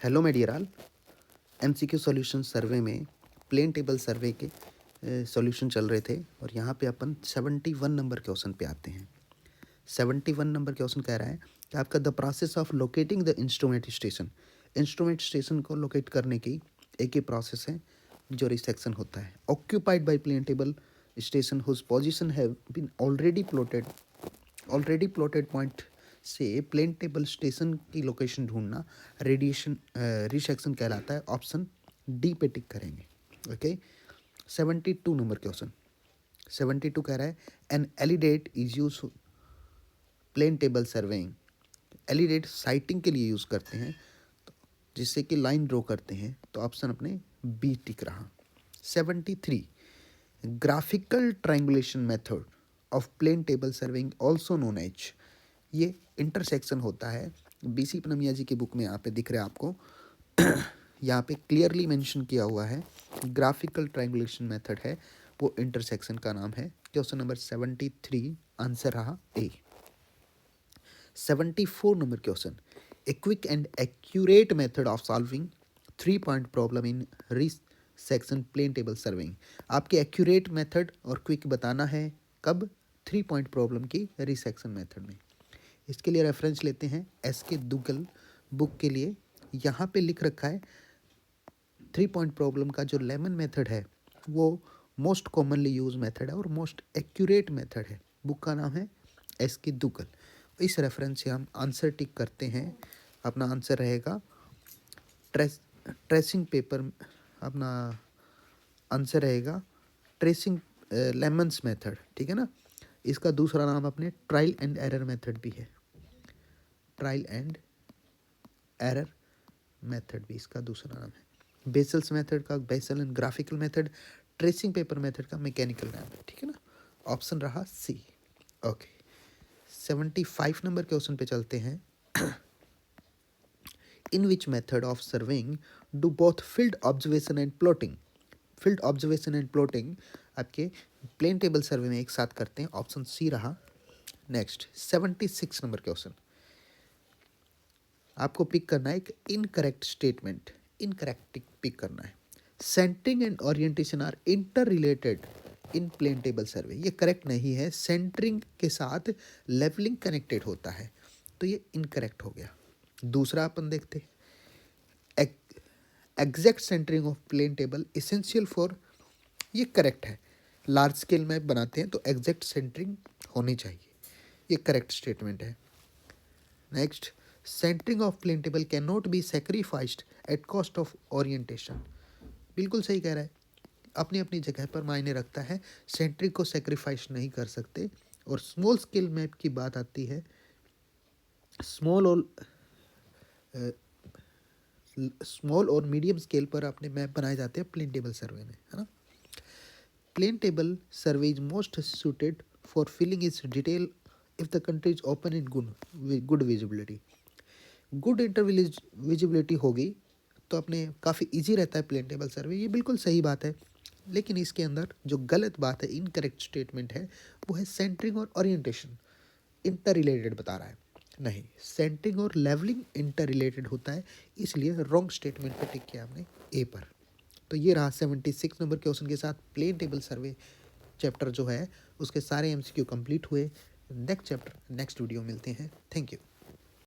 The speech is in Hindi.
Hello my dear all. MCQ solution survey में प्लेन टेबल सर्वे के सॉल्यूशन चल रहे थे और यहाँ पे अपन 71 नंबर क्वेश्चन पे आते हैं। 71 नंबर क्वेश्चन कह रहा है कि आपका the process of locating the instrument station को लोकेट करने की एक ही प्रोसेस है जो रिसेक्शन होता है। Occupied by plane table station whose position have been already plotted point से प्लेन टेबल स्टेशन की लोकेशन ढूंढना रिसेक्शन कहलाता है। ऑप्शन डी पे टिक करेंगे। ओके 72 नंबर क्वेश्चन 72 कह रहा है an alidade is use plane table surveying. Alidade sighting के लिए यूज़ करते हैं जिससे कि लाइन ड्रॉ करते हैं, तो ऑप्शन अपने बी टिक रहा। 73 graphical triangulation method of plane table surveying also known as. ये इंटरसेक्शन होता है। बीसी पनमिया जी की बुक में यहाँ पे दिख रहा है आपको यहाँ पे क्लियरली मेंशन किया हुआ है ग्राफिकल ट्रायंगुलेशन मेथड है, वो इंटरसेक्शन का नाम है। क्वेश्चन नंबर 73 आंसर रहा A. 74 number question a quick and accurate method of solving 3 point problem in resection plane table surveying. आपके एक्यूरेट मेथड और क्विक बताना है कब? 3 पॉइंट प्रॉब्लम की रिसेक्शन मेथड में। इसके लिए रेफरेंस लेते हैं एसके दुग्गल बुक के लिए। यहाँ पे लिख रखा है 3 पॉइंट प्रॉब्लम का जो लेमन मेथड है वो मोस्ट कॉमनली यूज मेथड है और मोस्ट एक्यूरेट मेथड है। बुक का नाम है एसके दुग्गल। इस रेफरेंस से हम आंसर टिक करते हैं। अपना आंसर रहेगा ट्रेसिंग पेपर। अपना आंसर रहेगा ट्रेसिंग लेमन्स मेथड, ठीक है ना। इसका दूसरा नाम अपने ट्रायल एंड एरर मेथड भी है। ट्रायल एंड एरर मेथड भी इसका दूसरा नाम है। बेसल्स मेथड का Bessel and graphical method, tracing paper method का मैकेनिकल नाम है, ठीक है ना। ऑप्शन रहा सी। ओके 75 नंबर क्वेश्चन पे चलते हैं। In which method of surveying do both field observation and plotting. Field observation and plotting आपके प्लेन टेबल सर्वे में एक साथ करते हैं। ऑप्शन सी रहा। नेक्स्ट 76 नंबर क्वेश्चन आपको पिक करना है एक इनकरेक्ट स्टेटमेंट। इनकरेक्ट पिक करना है। Centring and orientation are inter related in plane table survey. ये करेक्ट नहीं है। सेंटरिंग के साथ लेवलिंग कनेक्टेड होता है, तो ये इनकरेक्ट हो गया। दूसरा अपन देखते हैं exact centering of plane table essential for. ये करेक्ट है। लार्ज स्केल में बनाते हैं तो एग्जैक्ट सेंटरिंग होनी चाहिए, ये करेक्ट स्टेटमेंट है। Next centering of plane table can not be sacrificed at cost of orientation. बिल्कुल सही कह रहा है। अपनी अपनी जगह पर मायने रखता है। सेंटरिंग को सेक्रीफाइस नहीं कर सकते। और स्मॉल स्केल मैप की बात आती है, स्मॉल और मीडियम स्केल पर अपने मैप बनाए जाते हैं प्लेन टेबल सर्वे में, है ना। Plane table survey is most suited for filling its detail if the country is open in good visibility. Good visibility होगी तो अपने काफ़ी इजी रहता है प्लेन टेबल सर्वे। ये बिल्कुल सही बात है, लेकिन इसके अंदर जो गलत बात है, इनकरेक्ट स्टेटमेंट है, वो है सेंटरिंग और ओरिएंटेशन इंटर रिलेटेड बता रहा है। नहीं, सेंटरिंग और लेवलिंग इंटर रिलेटेड होता है, इसलिए रॉन्ग स्टेटमेंट पे टिक किया हमने ए पर। तो ये रहा 76 नंबर क्वेश्चन के साथ प्लेन टेबल सर्वे चैप्टर जो है उसके सारे एमसीक्यू कंप्लीट हुए। नेक्स्ट चैप्टर नेक्स्ट वीडियो मिलते हैं। Thank you.